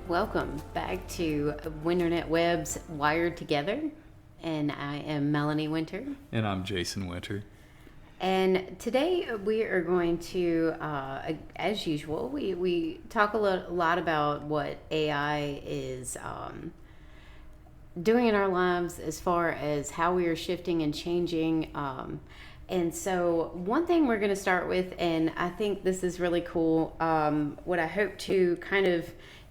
Welcome back to Winternet Web's Wired Together, and I am Melanie Winter. And I'm Jason Winter. And today we are going to, as usual, we talk a lot about what AI is doing in our lives as far as how we are shifting and changing. And so one thing we're going to start with, and I think this is really cool, what I hope to kind of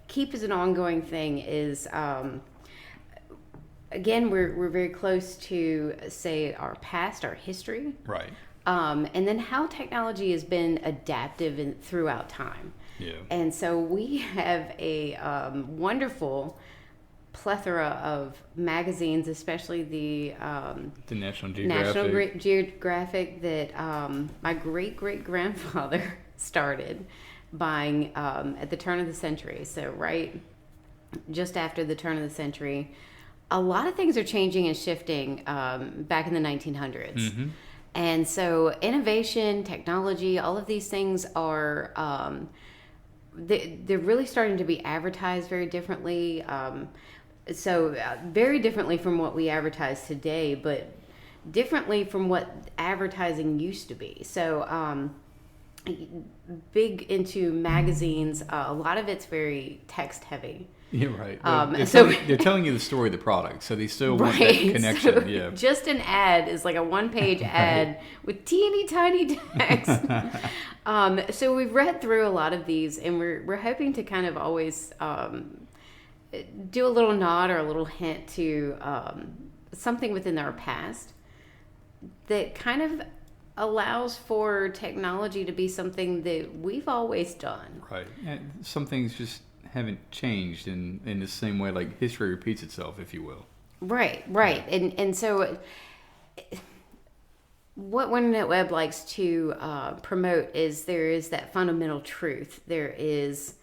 keep as an ongoing thing is, again, we're very close to, say, our past, our history. Right. And then how technology has been adaptive throughout time. Yeah. And so we have a wonderful plethora of magazines, especially the National Geographic. National Geographic that my great-great-grandfather started buying at the turn of the century. So right just after the turn of the century, a lot of things are changing and shifting back in the 1900s. Mm-hmm. And so innovation, technology, all of these things are, they're really starting to be advertised very differently. Very differently from what we advertise today, but differently from what advertising used to be. So big into magazines, a lot of it's very text heavy. Yeah, right. They're telling you the story of the product, so they still want that connection. So yeah. Just an ad is like a one-page ad with teeny tiny text. So we've read through a lot of these, and we're hoping to kind of always do a little nod or a little hint to something within our past that kind of allows for technology to be something that we've always done. Right. And some things just haven't changed in the same way, like history repeats itself, if you will. Right. And so what Winternet Web likes to promote is there is that fundamental truth. There is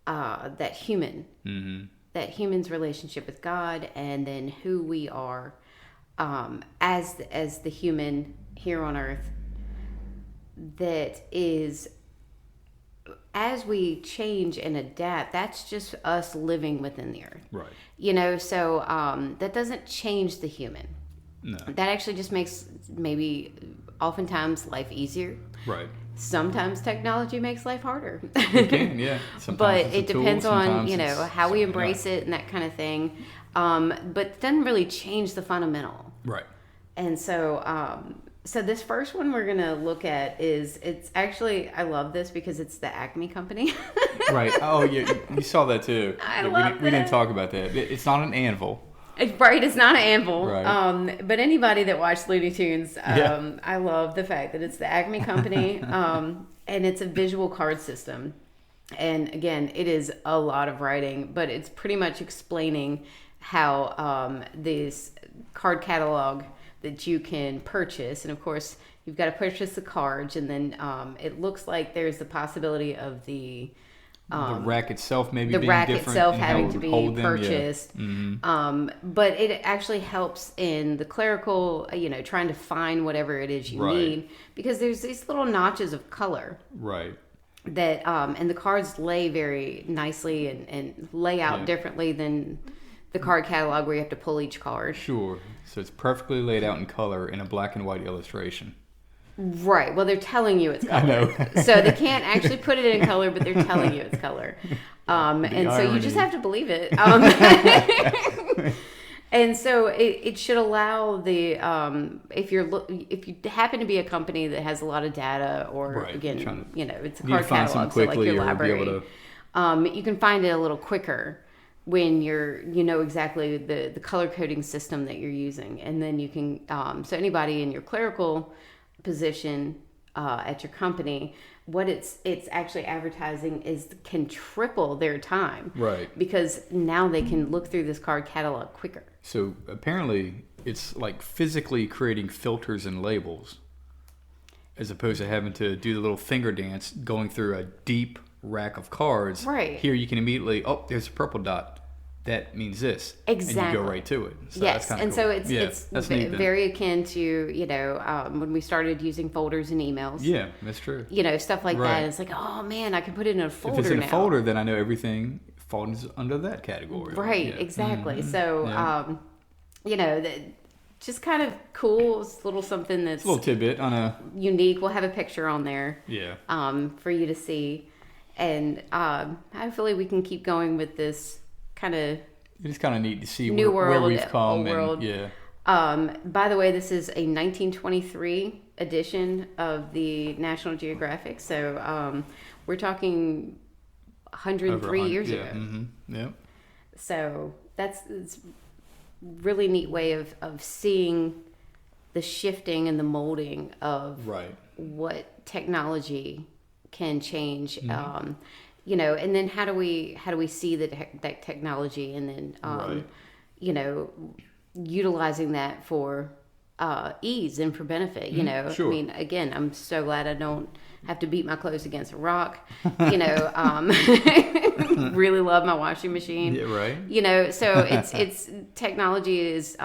that human's relationship with God, and then who we are as the human here on earth. That is, as we change and adapt, that's just us living within the earth. Right. So that doesn't change the human. No. That actually just makes maybe oftentimes life easier. Right. Sometimes technology makes life harder. It can, yeah. Sometimes but it's it depends on, how we not. embrace it and that kind of thing. But it doesn't really change the fundamental. Right. And so, so this first one we're going to look at it's actually, I love this because it's the Acme company. Right. Oh, yeah. You saw that too. We didn't talk about that. It's not an anvil. Right, it's not an anvil. Right. But anybody that watched Looney Tunes, I love the fact that it's the Acme company, and it's a visual card system. And again, it is a lot of writing, but it's pretty much explaining how this card catalog that you can purchase, and of course you've got to purchase the cards, and then it looks like there's the possibility of the rack itself maybe the being rack different itself and having how to it be would hold them, purchased. Yeah. Mm-hmm. But it actually helps in the clerical, trying to find whatever it is you Right. need, because there's these little notches of color Right. that and the cards lay very nicely and lay out differently than the card catalog where you have to pull each card. Sure. So it's perfectly laid out in color in a black and white illustration. Right. Well, they're telling you it's color. I know. So they can't actually put it in color, but they're telling you it's color. And so you just have to believe it. And so it should allow the if you happen to be a company that has a lot of data, or Right. again, it's a You need card to find catalog, something so like quickly your or be library, able to... you can find it a little quicker when you know exactly the color coding system that you're using, and then you can so anybody in your clerical position at your company, what it's actually advertising is can triple their time, Right. because now they can look through this card catalog quicker. So apparently it's like physically creating filters and labels, as opposed to having to do the little finger dance going through a deep rack of cards. Right. Here you can immediately, there's a purple dot. That means this. Exactly. And you go right to it. So yes, that's and cool. so it's very akin to when we started using folders and emails. Yeah, that's true. Stuff like that. It's like, oh man, I can put it in a folder now. If it's in a folder, then I know everything falls under that category. Right, exactly. So, just kind of cool. It's a little something that's a little tidbit on a unique. We'll have a picture on there. Yeah. For you to see, and hopefully we can keep going with this kind of. It's kind of neat to see new where world, we've come. world. Yeah. By the way, this is a 1923 edition of the National Geographic. So we're talking 103 years ago. Mm-hmm. Yep. So it's really neat way of seeing the shifting and the molding of what technology can change. Mm-hmm. And then how do we see that technology, and then utilizing that for ease and for benefit. Sure. I mean, again, I'm so glad I don't have to beat my clothes against a rock. Really love my washing machine. Yeah, right. So it's technology is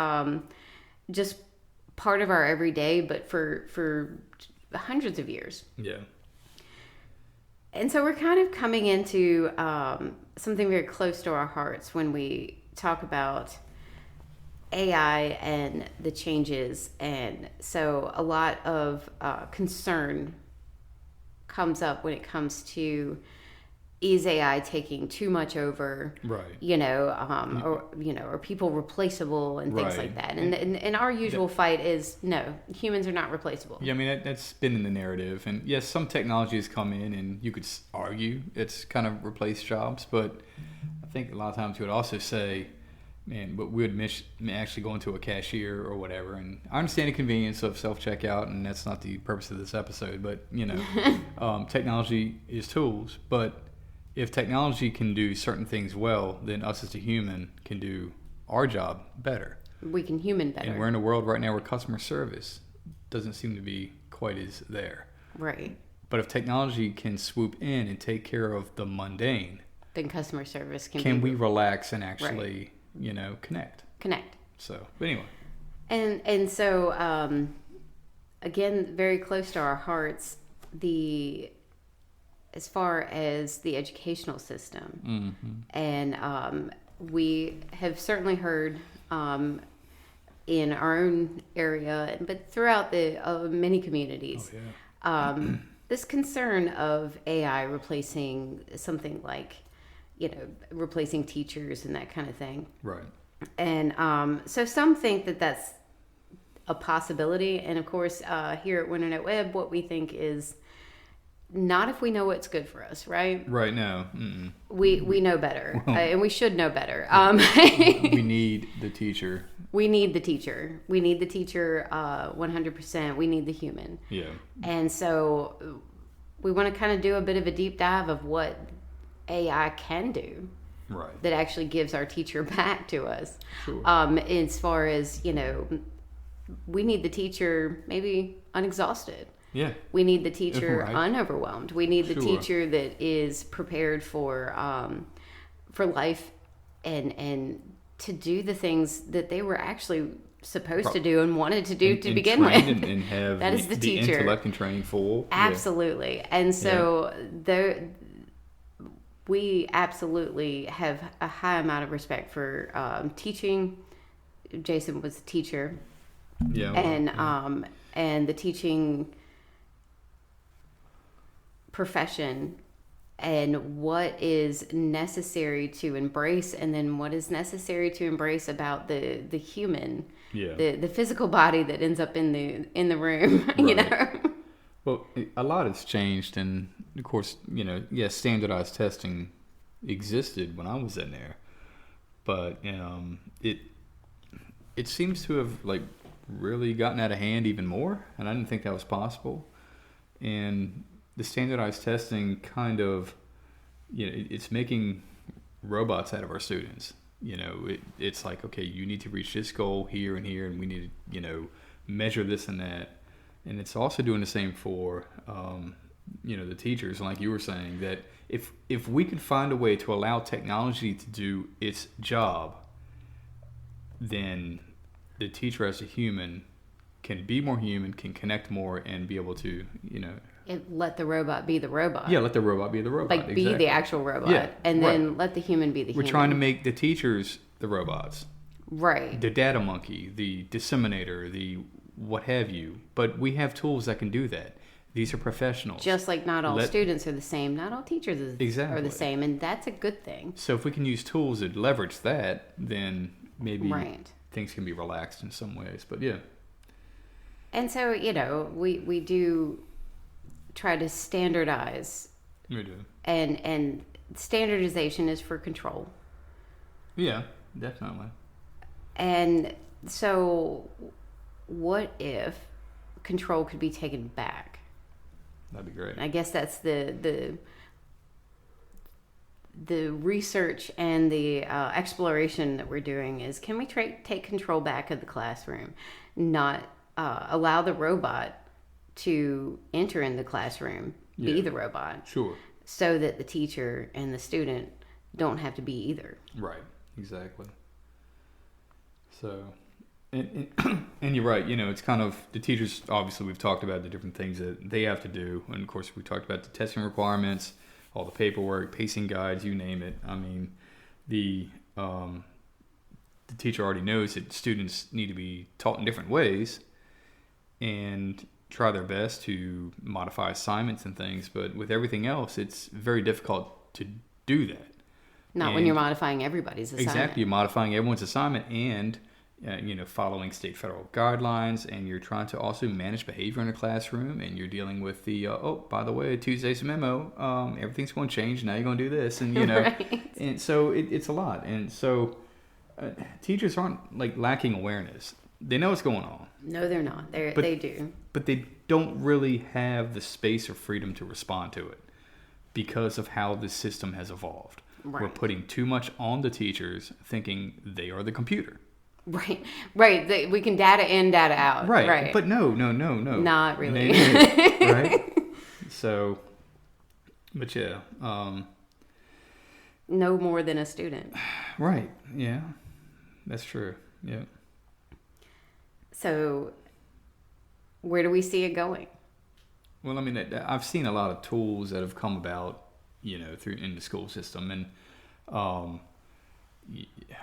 just part of our everyday, but for hundreds of years. Yeah. And so we're kind of coming into something very close to our hearts when we talk about AI and the changes. And so a lot of concern comes up when it comes to, is AI taking too much over? Right. Are people replaceable and things like that? And our usual fight is no, humans are not replaceable. Yeah, I mean that's been in the narrative, and yes, some technologies come in, and you could argue it's kind of replaced jobs, but I think a lot of times you would also say, man, but we would miss actually going to a cashier or whatever. And I understand the convenience of self-checkout, and that's not the purpose of this episode, but technology is tools, but if technology can do certain things well, then us as a human can do our job better. We can human better. And we're in a world right now where customer service doesn't seem to be quite as there. Right. But if technology can swoop in and take care of the mundane, then customer service can we relax and actually, connect? Connect. So, but anyway. And so, again, very close to our hearts, as far as the educational system. Mm-hmm. And we have certainly heard in our own area, but throughout the many communities, this concern of AI replacing something like, replacing teachers and that kind of thing. Right. And so some think that that's a possibility. And of course, here at Winternet Web, what we think is, not if we know what's good for us, right? Right, no. Mm-mm. We know better, and we should know better. We need the teacher. We need the teacher. We need the teacher 100%. We need the human. Yeah. And so we want to kind of do a bit of a deep dive of what AI can do. Right. That actually gives our teacher back to us. Sure. As far as, we need the teacher maybe unexhausted. Yeah. We need the teacher unoverwhelmed. We need the Sure. teacher that is prepared for life and to do the things that they were actually supposed to do and wanted to do to begin with. And have that is the teacher. Intellect and training full. Absolutely. Yeah. And so we absolutely have a high amount of respect for teaching. Jason was a teacher. Yeah. And the teaching profession and what is necessary to embrace, and then what is necessary to embrace about the human, the physical body that ends up in the room. Right. Well, a lot has changed, and of course, standardized testing existed when I was in there, but it seems to have really gotten out of hand even more, and I didn't think that was possible. And the standardized testing kind of, it's making robots out of our students. It's like, okay, you need to reach this goal here and here, and we need to, measure this and that. And it's also doing the same for, the teachers. And like you were saying, that if we could find a way to allow technology to do its job, then the teacher as a human can be more human, can connect more, and be able to, Let the robot be the robot. Yeah, let the robot be the robot. Like, be the actual robot. Yeah, and then let the human be the human. We're trying to make the teachers the robots. Right. The data monkey, the disseminator, the what have you. But we have tools that can do that. These are professionals. Just like not all students are the same, not all teachers are the same, and that's a good thing. So if we can use tools that leverage that, then maybe things can be relaxed in some ways. But yeah. And so, we do try to standardize. We do. And standardization is for control. Yeah, definitely. And so what if control could be taken back? That'd be great. I guess that's the research and the exploration that we're doing is, can we take control back of the classroom, not allow the robot to enter in the classroom, be the robot, sure, so that the teacher and the student don't have to be either. Right, exactly. So, and you're right. It's kind of the teachers. Obviously, we've talked about the different things that they have to do, and of course, we talked about the testing requirements, all the paperwork, pacing guides, you name it. I mean, the teacher already knows that students need to be taught in different ways, and try their best to modify assignments and things. But with everything else, it's very difficult to do that. Not when you're modifying everybody's assignment. Exactly, you're modifying everyone's assignment and following state federal guidelines, and you're trying to also manage behavior in a classroom, and you're dealing with the by the way, Tuesday's memo, everything's going to change, now you're going to do this, and right. And so it's a lot. And so teachers aren't like lacking awareness. They know what's going on. No, they're not. They do. But they don't really have the space or freedom to respond to it because of how the system has evolved. Right. We're putting too much on the teachers, thinking they are the computer. Right. We can data in, data out. Right. But no. Not really. Right. So, but yeah. No more than a student. Right. Yeah. That's true. Yeah. So, where do we see it going? Well, I mean, I've seen a lot of tools that have come about, through in the school system, and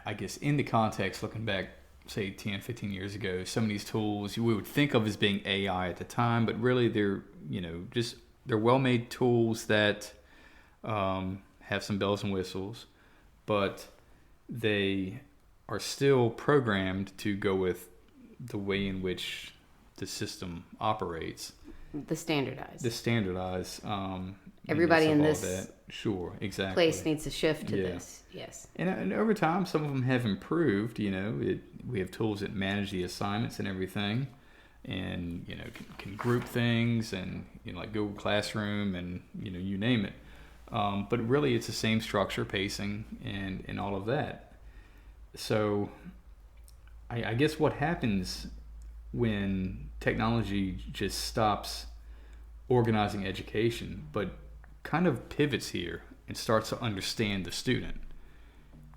I guess in the context, looking back, say 10, 15 years ago, some of these tools we would think of as being AI at the time, but really they're well-made tools that have some bells and whistles, but they are still programmed to go with the way in which the system operates. The standardized. Everybody in this sure, exactly. place needs to shift to this. Yes. And over time, some of them have improved. We have tools that manage the assignments and everything, and can group things, and like Google Classroom, and you name it. But really, it's the same structure, pacing, and all of that. So, I guess what happens when technology just stops organizing education, but kind of pivots here and starts to understand the student.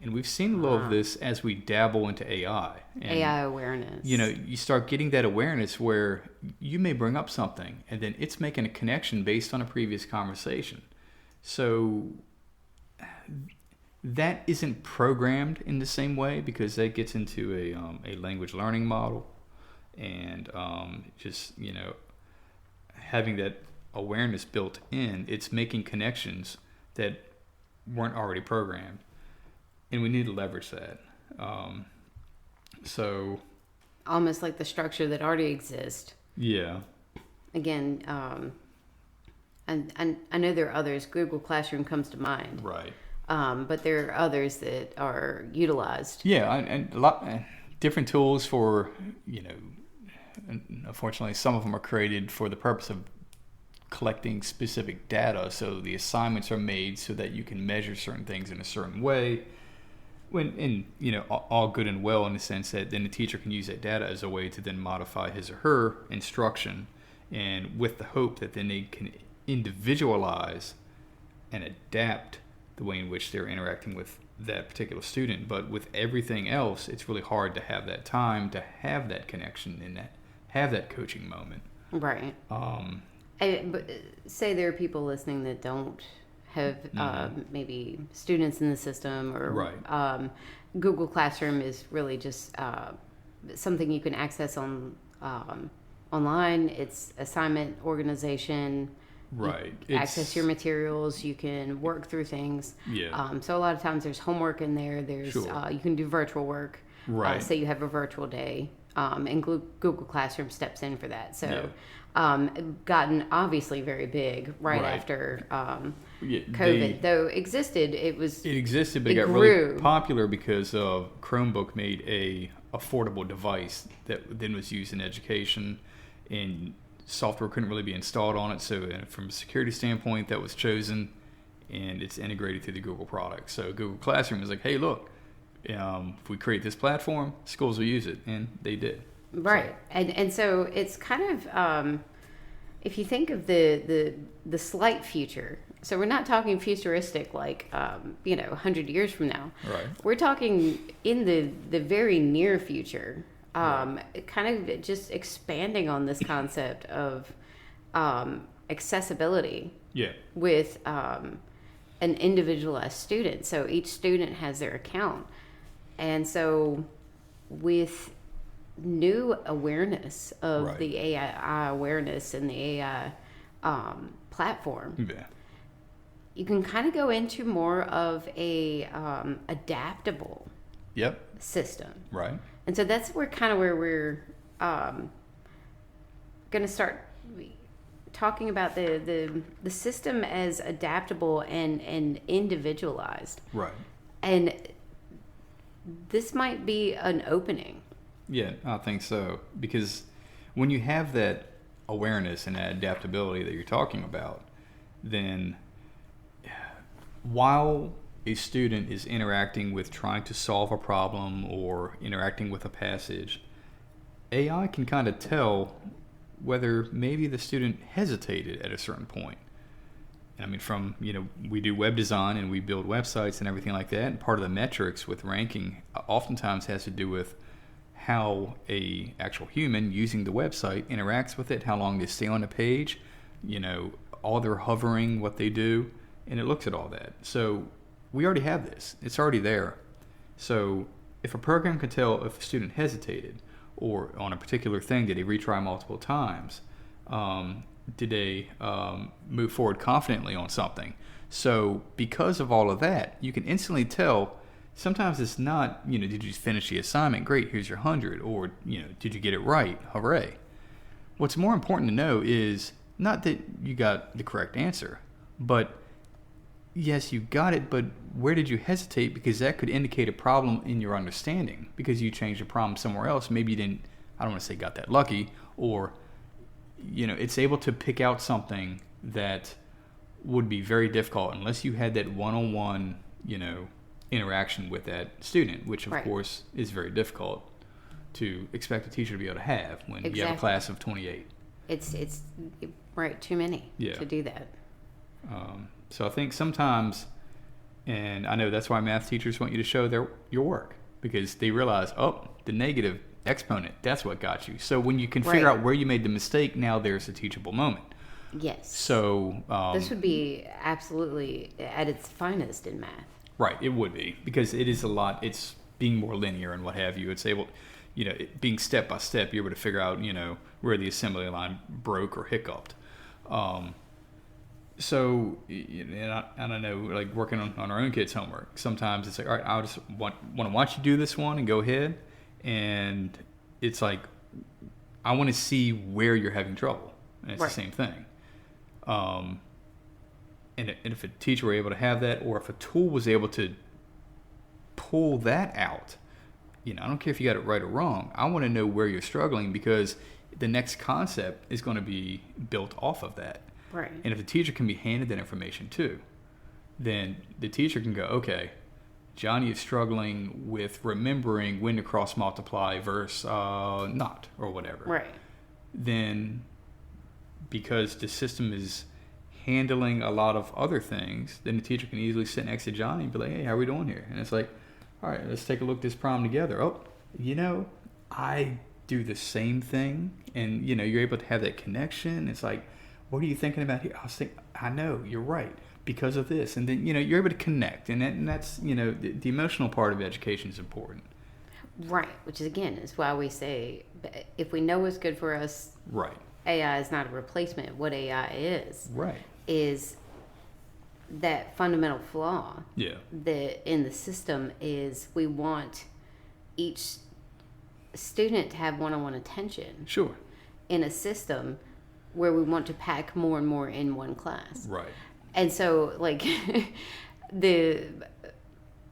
And we've seen a little of this as we dabble into AI. And, AI awareness. You start getting that awareness where you may bring up something and then it's making a connection based on a previous conversation. So that isn't programmed in the same way, because that gets into a language learning model, and having that awareness built in, it's making connections that weren't already programmed, and we need to leverage that. So almost like the structure that already exists. Yeah. Again, and I know there are others. Google Classroom comes to mind. Right. But there are others that are utilized. Yeah, and a lot different tools for, unfortunately, some of them are created for the purpose of collecting specific data. So the assignments are made so that you can measure certain things in a certain way. All good and well, in the sense that then the teacher can use that data as a way to then modify his or her instruction, and with the hope that then they can individualize and adapt the way in which they're interacting with that particular student. But with everything else, it's really hard to have that time to have that connection and have that coaching moment. Right. But say there are people listening that don't have maybe students in the system, or Right. Google Classroom is really just something you can access on online. It's assignment organization. Right. You access your materials. You can work through things. Yeah. So a lot of times there's homework in there. There's you can do virtual work. Right. Say you have a virtual day, and Google Classroom steps in for that. So, gotten obviously very big right after COVID. Though it existed, it existed, but it got grew. really popular because Chromebook made a affordable device that then was used in education, and software couldn't really be installed on it. So, from a security standpoint, that was chosen, and it's integrated through the Google product. So, Google Classroom is like, hey, look. If we create this platform, schools will use it, and they did. Right, and so it's kind of if you think of the slight future. So we're not talking futuristic like 100 years from now. Right. We're talking in the very near future. Kind of just expanding on this concept of accessibility. Yeah. With an individualized student. So each student has their account. And so with new awareness of the AI awareness and the AI platform, you can kind of go into more of a adaptable system. Right. And so that's where we're going to start talking about the system as adaptable and individualized. Right. And this might be an opening. Yeah, I think so. Because when you have that awareness and that adaptability that you're talking about, then while a student is interacting with trying to solve a problem or interacting with a passage, AI can kind of tell whether maybe the student hesitated at a certain point. I mean, we do web design and we build websites and everything like that. And part of the metrics with ranking oftentimes has to do with how a actual human using the website interacts with it, how long they stay on the page, all their hovering, what they do, and it looks at all that. So we already have this. It's already there. So if a program can tell if a student hesitated or on a particular thing, did they retry multiple times? Did they move forward confidently on something? So because of all of that, you can instantly tell. Sometimes it's not, did you finish the assignment? Great, here's your 100. Or, did you get it right? Hooray. What's more important to know is not that you got the correct answer, but yes, you got it, but where did you hesitate? Because that could indicate a problem in your understanding because you changed the problem somewhere else. Maybe you didn't, I don't want to say got that lucky, or it's able to pick out something that would be very difficult unless you had that one-on-one, interaction with that student, which of course is very difficult to expect a teacher to be able to have when you have a class of 28. It's too many to do that. So I think sometimes, and I know that's why math teachers want you to show your work, because they realize, the negative exponent, that's what got you. So when you can figure out where you made the mistake, now there's a teachable moment. Yes. So this would be absolutely at its finest in math. Right, it would be, because it is a lot. It's being more linear and what have you. It's able, being step by step, you're able to figure out, where the assembly line broke or hiccuped. So, and I know, like working on our own kids' homework, sometimes it's like, all right, I just want to watch you do this one and go ahead. And it's like, I want to see where you're having trouble. And it's the same thing. And if a teacher were able to have that, or if a tool was able to pull that out, I don't care if you got it right or wrong. I want to know where you're struggling, because the next concept is going to be built off of that. Right. And if the teacher can be handed that information too, then the teacher can go, okay, Johnny is struggling with remembering when to cross multiply versus not, or whatever. Right. Then, because the system is handling a lot of other things, then the teacher can easily sit next to Johnny and be like, hey, how are we doing here? And it's like, all right, let's take a look at this problem together. I do the same thing, and you're able to have that connection. It's like, what are you thinking about here? I was thinking, I know, you're right, because of this. And then you're able to connect, and that's the emotional part of education is important. Right, which is again is why we say if we know what's good for us, right, AI is not a replacement. What AI is that fundamental flaw that in the system is we want each student to have one-on-one attention. Sure. In a system where we want to pack more and more in one class. Right. And so like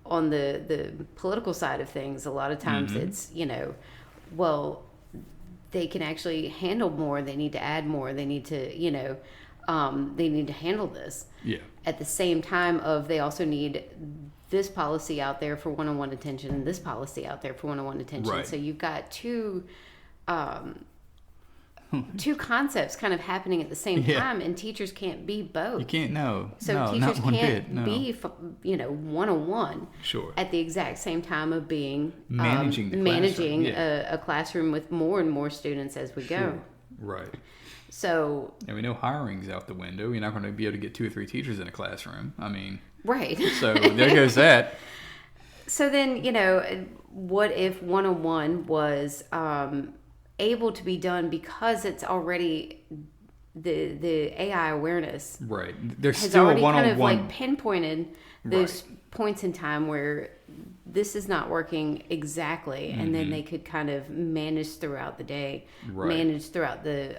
on the political side of things, a lot of times it's, well, they can actually handle more. They need to add more. They need to, they need to handle this. Yeah. At the same time they also need this policy out there for one-on-one attention and this policy out there for one-on-one attention. Right. So you've got two concepts kind of happening at the same time, and teachers can't be both. You can't, no. So no, teachers not one can't bit, no. be, one-on-one Sure. at the exact same time of being managing a classroom with more and more students as we go. Right. So, and we know hiring's out the window. You're not going to be able to get 2 or 3 teachers in a classroom. I mean, right. So there goes that. So then, what if one-on-one was able to be done because it's already the AI awareness. Right. There's has still already a one-on-one. kind of like pinpointed those points in time where this is not working exactly, and then they could kind of manage throughout the day, manage throughout the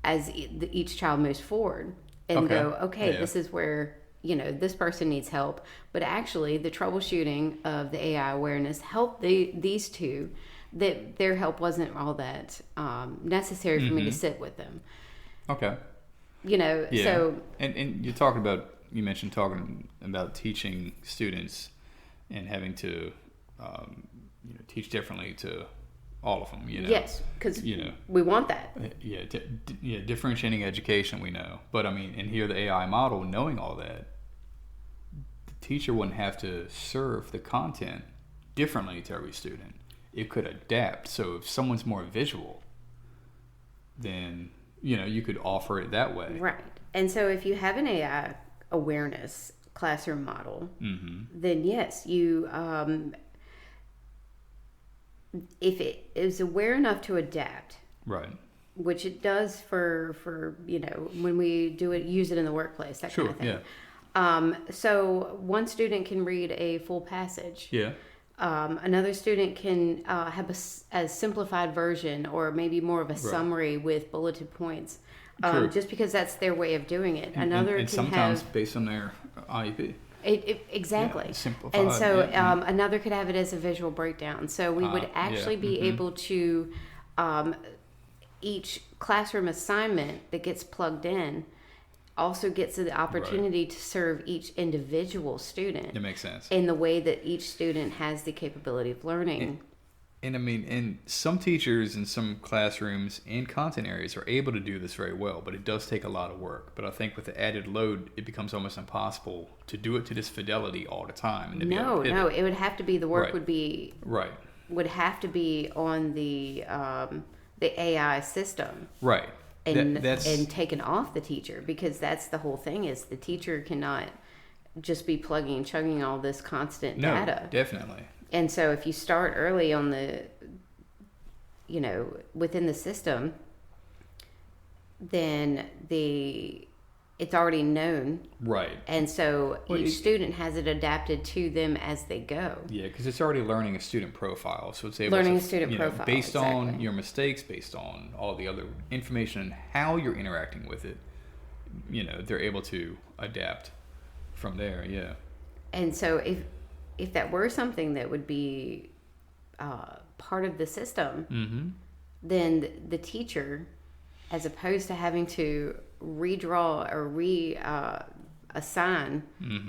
as each child moves forward, and go, okay, this is where this person needs help, but actually the troubleshooting of the AI awareness helped these two. That their help wasn't all that necessary for me to sit with them. Okay. So and you mentioned talking about teaching students and having to teach differently to all of them. Yes, because we want that. Differentiating education, we know, but I mean, and here the AI model, knowing all that, the teacher wouldn't have to serve the content differently to every student. It could adapt. So if someone's more visual, then you could offer it that way. Right. And so if you have an AI awareness classroom model, then yes, you if it is aware enough to adapt, right, which it does for when we use it in the workplace, that kind of thing. So one student can read a full passage. Yeah. Another student can have a simplified version, or maybe more of a summary with bulleted points, just because that's their way of doing it. Another and can sometimes have based on their IEP. Exactly. Simplified. And so another could have it as a visual breakdown. So we would actually be able to each classroom assignment that gets plugged in also gets the opportunity to serve each individual student. That makes sense. In the way that each student has the capability of learning. And I mean, and some teachers in some classrooms and content areas are able to do this very well, but it does take a lot of work. But I think with the added load, it becomes almost impossible to do it to this fidelity all the time. And No, it would have to be, the work would be, would have to be on the AI system. Right. And taken off the teacher, because that's the whole thing, is the teacher cannot just be plugging and chugging all this constant data. Definitely. And so if you start early on within the system, then it's already known. Right. And so each student has it adapted to them as they go. Yeah, because it's already learning a student profile. So it's able learning to, a student profile. Based on your mistakes, based on all the other information and how you're interacting with it, they're able to adapt from there, yeah. And so if that were something that would be part of the system, then the teacher, as opposed to having to redraw or assign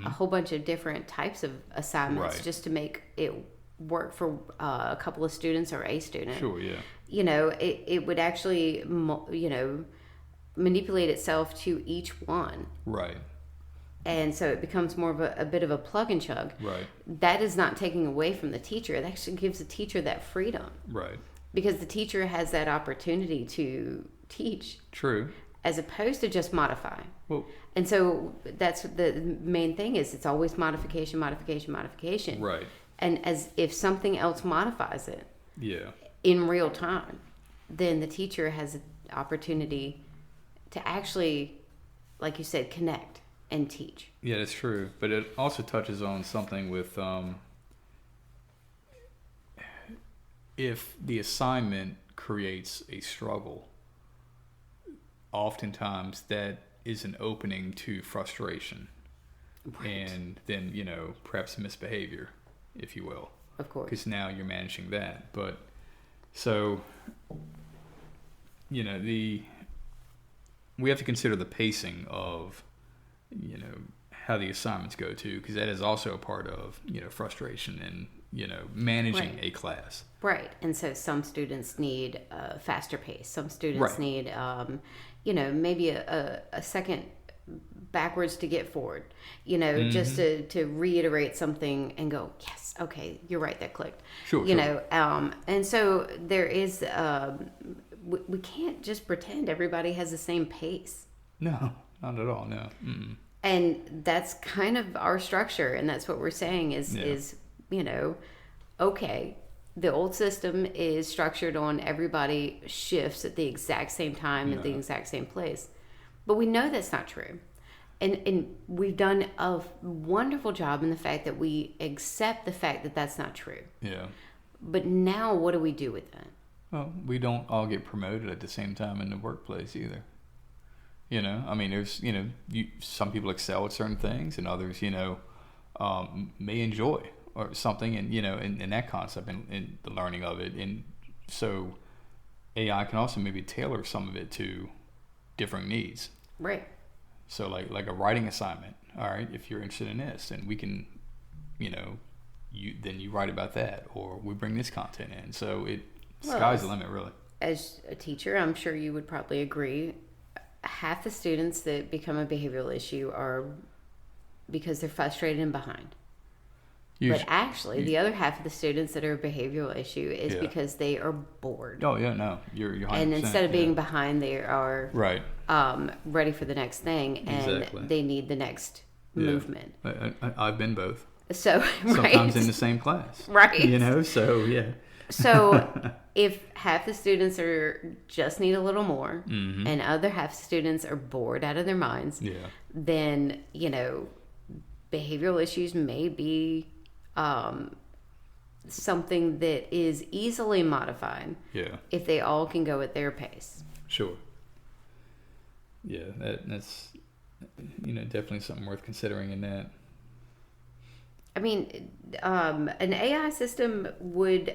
a whole bunch of different types of assignments just to make it work for a couple of students or a student. Sure, yeah. It would actually, manipulate itself to each one. Right. And so it becomes more of a bit of a plug and chug. Right. That is not taking away from the teacher. It actually gives the teacher that freedom. Right. because the teacher has that opportunity to teach. True. As opposed to just modify. Well, and so that's the main thing is it's always modification, modification, modification. right. And as if something else modifies it Yeah. in real time, then the teacher has an opportunity to actually, like you said, connect and teach. Yeah, that's true. But it also touches on something with if the assignment creates a struggle, oftentimes that is an opening to frustration. Right. And then, perhaps misbehavior, if you will. Of course. Because now you're managing that. But so, we have to consider the pacing of, how the assignments go too, because that is also a part of, frustration and, managing right. a class. Right. And so some students need a faster pace. Some students right. need, maybe a second backwards to get forward, mm-hmm. just to reiterate something and go, yes, okay, you're right, that clicked. Sure. And so there is, we can't just pretend everybody has the same pace. No, not at all, no. Mm-mm. And that's kind of our structure, and that's what we're saying is okay, the old system is structured on everybody shifts at the exact same time at the exact same place. But we know that's not true. And we've done a wonderful job in the fact that we accept the fact that that's not true. Yeah. But now what do we do with that? Well, we don't all get promoted at the same time in the workplace either. There's, some people excel at certain things and others, may enjoy or something and, in that concept and in the learning of it. And so AI can also maybe tailor some of it to different needs. Right. So like a writing assignment. All right. If you're interested in this, then we can, then you write about that, or we bring this content in. So sky's the limit, really. As a teacher, I'm sure you would probably agree. Half the students that become a behavioral issue are because they're frustrated and behind. But actually, the other half of the students that are a behavioral issue is because they are bored. Oh, yeah, no. You're 100%. And instead of being behind, they are right. Ready for the next thing, and they need the next movement. I've been both. So, sometimes in the same class. Right. So, yeah. So if half the students just need a little more, mm-hmm. and other half students are bored out of their minds, then, behavioral issues may be something that is easily modified if they all can go at their pace. Sure. Yeah, that's, definitely something worth considering in that. I mean, an AI system would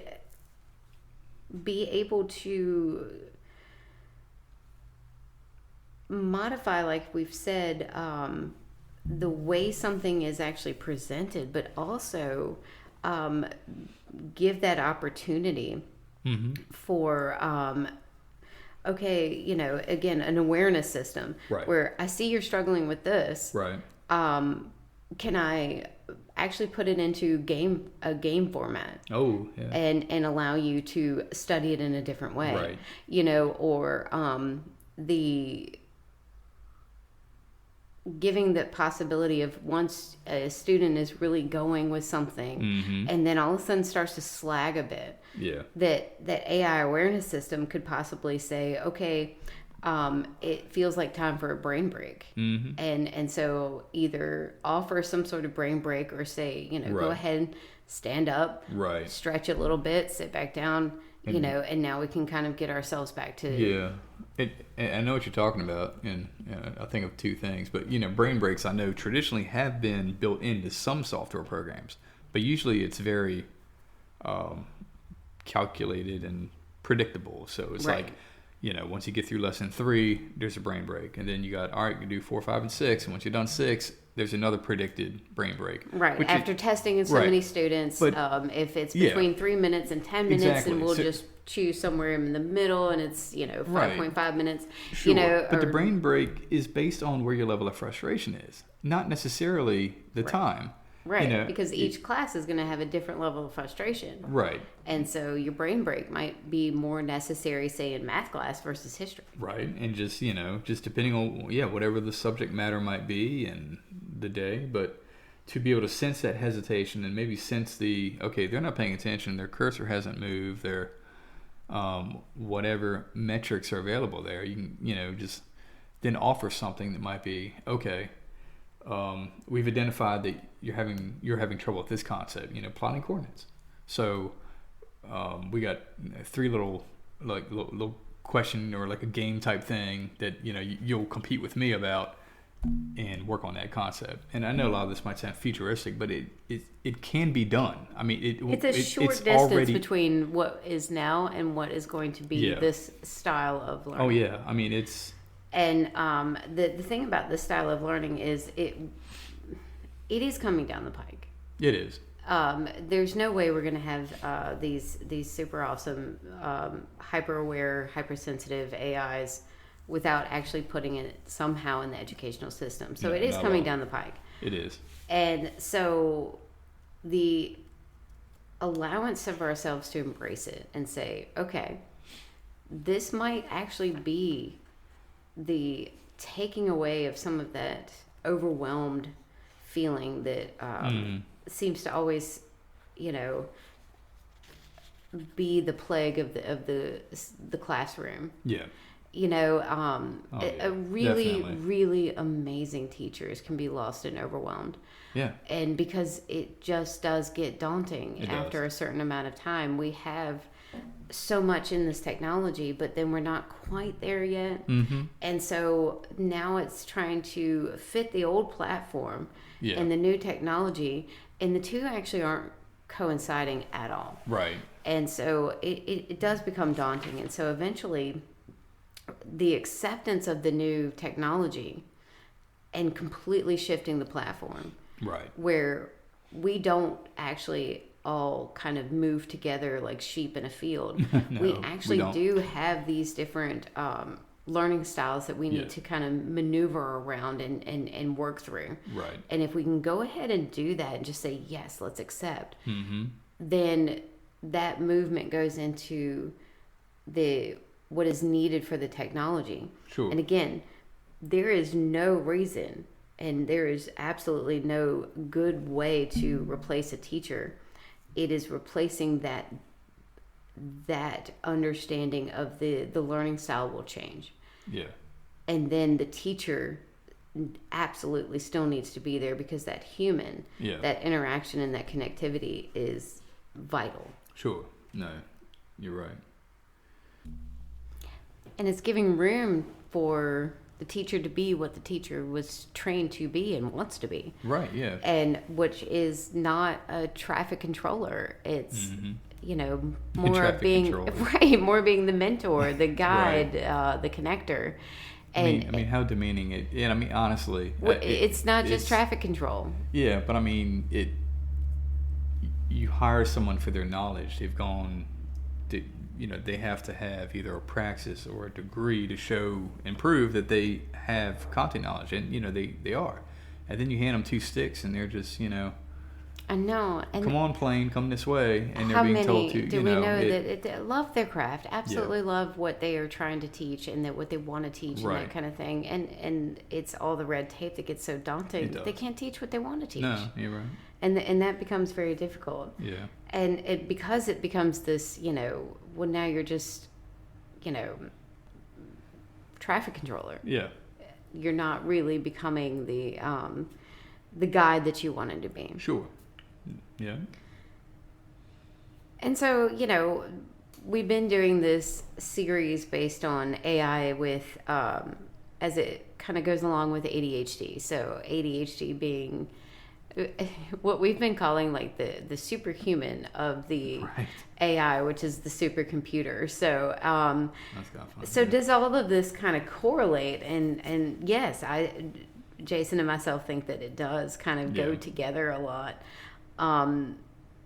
be able to modify, like we've said, the way something is actually presented, but also give that opportunity mm-hmm. for again, an awareness system where I see you're struggling with this. Right. Can I actually put it into a game format? Oh, yeah. And allow you to study it in a different way. Right. Or the giving the possibility of once a student is really going with something mm-hmm. and then all of a sudden starts to slag a bit. Yeah. That AI awareness system could possibly say, okay, it feels like time for a brain break. Mm-hmm. And so either offer some sort of brain break or say, go ahead and stand up, stretch a little bit, sit back down, and now we can kind of get ourselves back to... Yeah. I know what you're talking about, and I think of two things, but, brain breaks I know traditionally have been built into some software programs, but usually it's very calculated and predictable. So it's like, once you get through lesson 3, there's a brain break. And then you got, all right, you do 4, 5, and 6. And once you're done 6, there's another predicted brain break. Right. After testing in so many students, but, if it's between 3 minutes and 10 minutes, then we'll just choose somewhere in the middle, and it's, 5.5 minutes. Sure. But the brain break is based on where your level of frustration is, not necessarily the time. Right, because each class is going to have a different level of frustration. Right. And so your brain break might be more necessary, say, in math class versus history. Right, and just, just depending on, whatever the subject matter might be and the day, but to be able to sense that hesitation and maybe sense okay, they're not paying attention, their cursor hasn't moved, their whatever metrics are available there, you can, just then offer something that might be, okay, we've identified that you're having trouble with this concept, plotting coordinates. So we got 3 little question or like a game type thing that you'll compete with me about and work on that concept. And I know a lot of this might sound futuristic, but it can be done. I mean, it's a short distance between what is now and what is going to be this style of learning. Oh yeah, I mean it's. And the thing about this style of learning is it is coming down the pike. It is. There's no way we're going to have these super awesome, hyper aware, hypersensitive AIs without actually putting it somehow in the educational system. So it is coming down the pike. It is. And so the allowance of ourselves to embrace it and say, okay, this might actually be the taking away of some of that overwhelmed feeling that seems to always, be the plague of the classroom. Yeah. Really, definitely. really amazing teachers can be lost and overwhelmed. Yeah. And because it just does get daunting after a certain amount of time. We have so much in this technology, but then we're not quite there yet. Mm-hmm. And so now it's trying to fit the old platform and the new technology, and the two actually aren't coinciding at all. Right. And so it does become daunting. And so eventually the acceptance of the new technology and completely shifting the platform. Right. Where we don't actually all kind of move together like sheep in a field. No, we actually do have these different learning styles that we need to kind of maneuver around and work through. Right. And if we can go ahead and do that and just say, yes, let's accept, then that movement goes into what is needed for the technology. Sure. And again, there is no reason and there is absolutely no good way to replace a teacher. It is replacing that understanding of the learning style will change. Yeah. And then the teacher absolutely still needs to be there because that human, that interaction and that connectivity is vital. Sure. No, you're right. And it's giving room for the teacher to be what the teacher was trained to be and wants to be. Right, yeah. And which is not a traffic controller. It's, more of being, more being the mentor, the guide, the connector. And I mean, how demeaning it. Yeah, I mean, honestly, it's not just traffic control. Yeah, but I mean, you hire someone for their knowledge. They've gone to, they have to have either a praxis or a degree to show and prove that they have content knowledge, and they are. And then you hand them 2 sticks, and they're just I know. And come on, plane, come this way, and how they're being told many to. Do we know that love their craft? Absolutely love what they are trying to teach and that what they want to teach and that kind of thing. And it's all the red tape that gets so daunting. They can't teach what they want to teach. No, you're right. And that becomes very difficult. Yeah. And because it becomes this, well, now you're just, traffic controller. Yeah. You're not really becoming the guide that you wanted to be. Sure. Yeah. And so, we've been doing this series based on AI with, as it kind of goes along with ADHD. So ADHD being what we've been calling like the superhuman of the AI, which is the supercomputer. So, that's kind of fun. So does all of this kind of correlate? And yes, Jason and myself think that it does kind of go together a lot.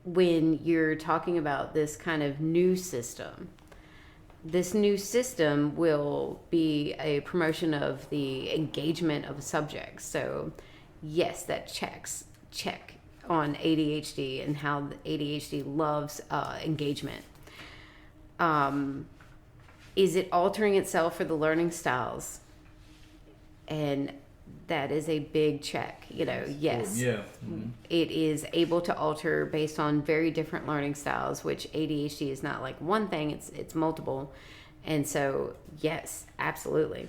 When you're talking about this kind of new system, this new system will be a promotion of the engagement of subjects. So yes, that check on ADHD and how the ADHD loves engagement. Is it altering itself for the learning styles? And that is a big check. Yes. Yeah. Mm-hmm. It is able to alter based on very different learning styles, which ADHD is not like one thing, it's multiple. And so, yes, absolutely.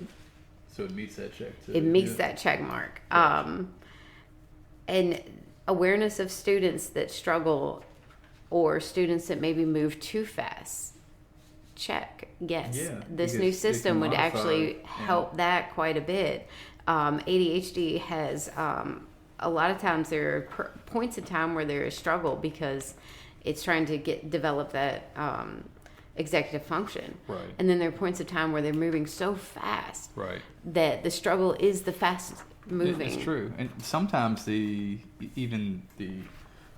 So it meets that check too. It meets that check mark. And awareness of students that struggle or students that maybe move too fast. Check. Yes. Yeah, this new system would actually help that quite a bit. ADHD has a lot of times there are points in time where there is struggle because it's trying to develop that executive function. Right. And then there are points of time where they're moving so fast that the struggle is the fastest moving. It's true. And sometimes even the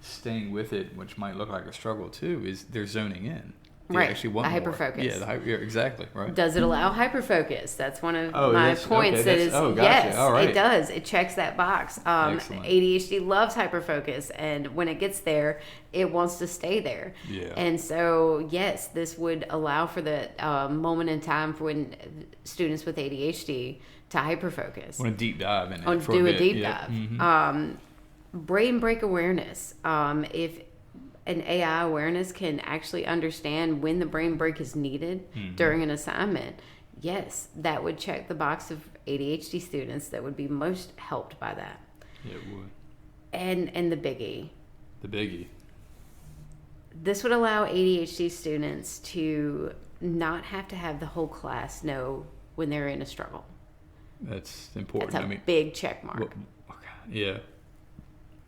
staying with it, which might look like a struggle too, is they're zoning in. Right, actually want hyperfocus. Yeah, exactly. Right. Does it allow hyperfocus? That's one of my points. Okay, gotcha. Yes, it does. It checks that box. ADHD loves hyperfocus, and when it gets there, it wants to stay there. Yeah. And so, yes, this would allow for that moment in time for when students with ADHD to hyperfocus. Want a deep dive in it. Do a deep dive. Mm-hmm. Brain break awareness. If an AI awareness can actually understand when the brain break is needed during an assignment, yes, that would check the box of ADHD students that would be most helped by that. Yeah, it would. And the biggie. The biggie. This would allow ADHD students to not have to have the whole class know when they're in a struggle. That's important. That's a big check mark. Yeah.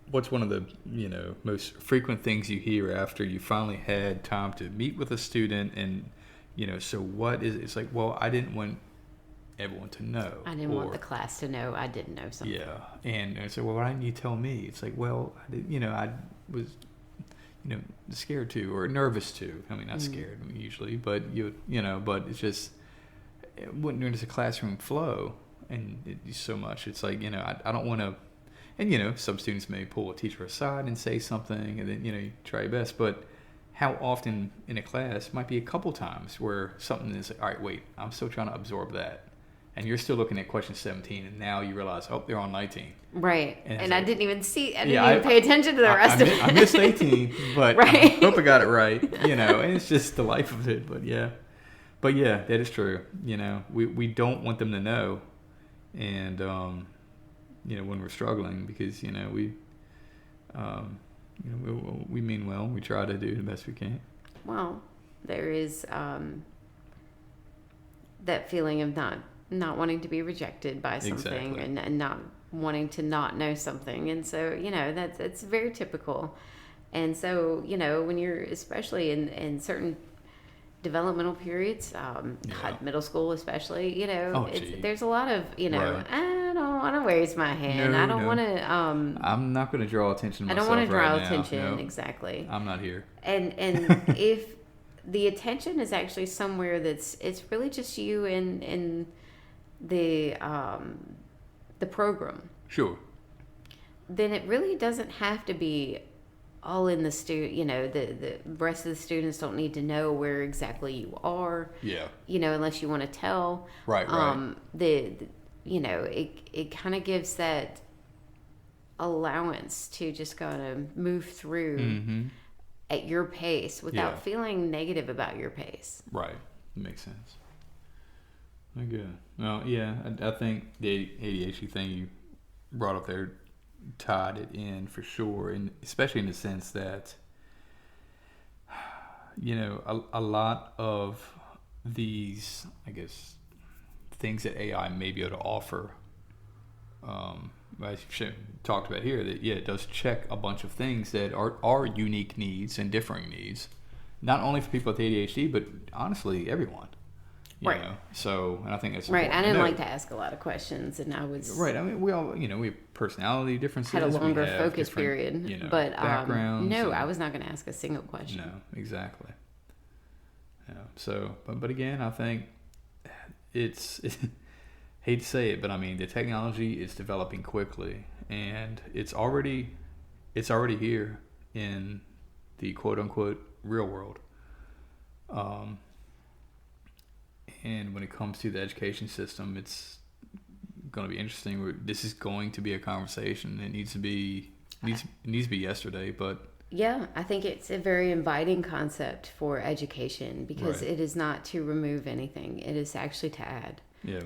What's one of the most frequent things you hear after you finally had time to meet with a student and so what is it's like, well, I didn't want everyone to know. I didn't want the class to know I didn't know something. Yeah. And I said, well, why didn't you tell me? It's like, well, I did, I was scared to or nervous to. I mean, not scared usually, but but it's just when it's a classroom flow and it's so much, it's like, I don't want to. And, some students may pull a teacher aside and say something, and then, you try your best. But how often in a class might be a couple times where something is like, all right, wait, I'm still trying to absorb that. And you're still looking at question 17, and now you realize, oh, they're on 19. Right. And I didn't even pay attention to the rest of it. I missed 18, but I hope I got it right, and it's just the life of it. But yeah, that is true. We don't want them to know. And, when we're struggling, because we mean well. We try to do the best we can. Well, there is that feeling of not wanting to be rejected by something, and not wanting to not know something, and so that's very typical. And so when you're especially in certain developmental periods, middle school especially, there's a lot of I don't want to raise my hand. I don't want to. I'm not going to draw attention to myself. I don't want to draw right attention. No, exactly. I'm not here. And if the attention is actually somewhere it's really just you and the program. Sure. Then it really doesn't have to be all in the the rest of the students don't need to know where exactly you are. Yeah. Unless you want to tell. Right. It kind of gives that allowance to just kind of move through at your pace without feeling negative about your pace. Right. That makes sense. Good. Well, yeah, I think the ADHD thing you brought up there tied it in for sure, and especially in the sense that a lot of these, I guess, things that AI may be able to offer, I talked about here, that it does check a bunch of things that are unique needs and differing needs, not only for people with ADHD, but honestly everyone. You know? So, and I think that's right. I didn't like to ask a lot of questions, and I was right. I mean, we all, we have personality differences. Had a longer focus period, but backgrounds. No, I was not going to ask a single question. No, exactly. Yeah. So, but again, I think it's hate to say it, but I mean, the technology is developing quickly, and it's already it's already here in the quote unquote real world. And when it comes to the education system, it's going to be interesting. This is going to be a conversation. It needs to be yesterday, but yeah, I think it's a very inviting concept for education because Right. it is not to remove anything. It is actually to add. yeah.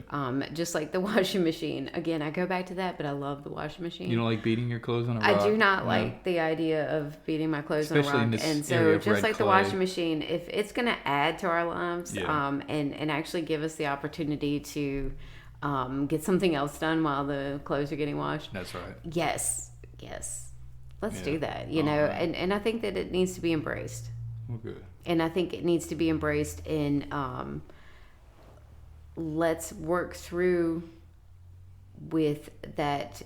Just like the washing machine. Again, I go back to that, but I love the washing machine. You don't like beating your clothes on a rock? I do not No? like the idea of beating my clothes Especially on in a rock. this And area so of just red like the clay. washing machine, if it's going to add to our lives Yeah. and actually give us the opportunity to get something else done while the clothes are getting washed. That's right. Yes. Let's Yeah. do that, you know. Right. And I think that it needs to be embraced. Well, good. And I think it needs to be embraced in let's work through with that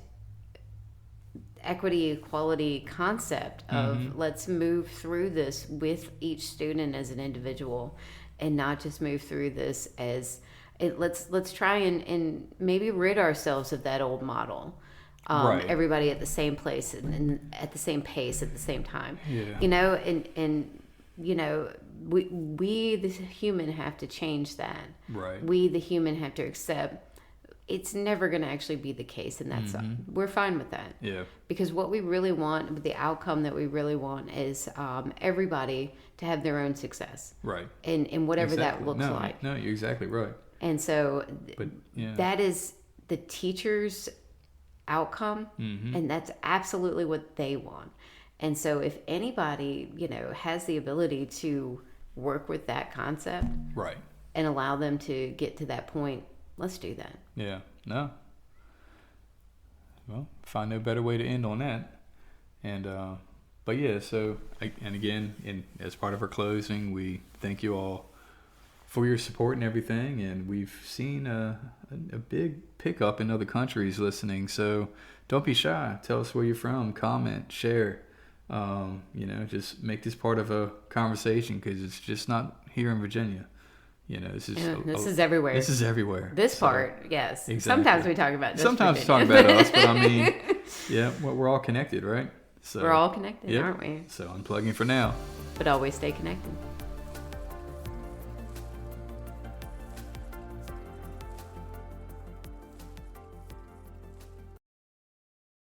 equity equality concept of let's move through this with each student as an individual and not just move through this as let's try and maybe rid ourselves of that old model. Right. Everybody at the same place and at the same pace at the same time. Yeah. You know, and you know, we the human have to change that. Right. We the human have to accept it's never going to actually be the case, and that's we're fine with that. Yeah. Because what we really want, the outcome that we really want, is everybody to have their own success, Right. in whatever Exactly. that looks No, like. No, you're exactly right. And so But yeah. that is the teacher's outcome, and that's absolutely what they want. And so if anybody, you know, has the ability to work with that concept Right. and allow them to get to that point, let's do that. Yeah. No. Well, find no better way to end on that. And but yeah, so and again, as part of our closing, we thank you all for your support and everything, and we've seen a big pickup in other countries listening. So don't be shy. Tell us where you're from. Comment, share. You know, just make this part of a conversation because it's just not here in Virginia. You know, this is This is everywhere. This is everywhere. This So, part, yes. Exactly. Sometimes we talk about just Sometimes we talk Virginia. about us, but I mean, yeah, we're all connected, right? So We're all connected, yep. aren't we? So unplugging for now. But always stay connected.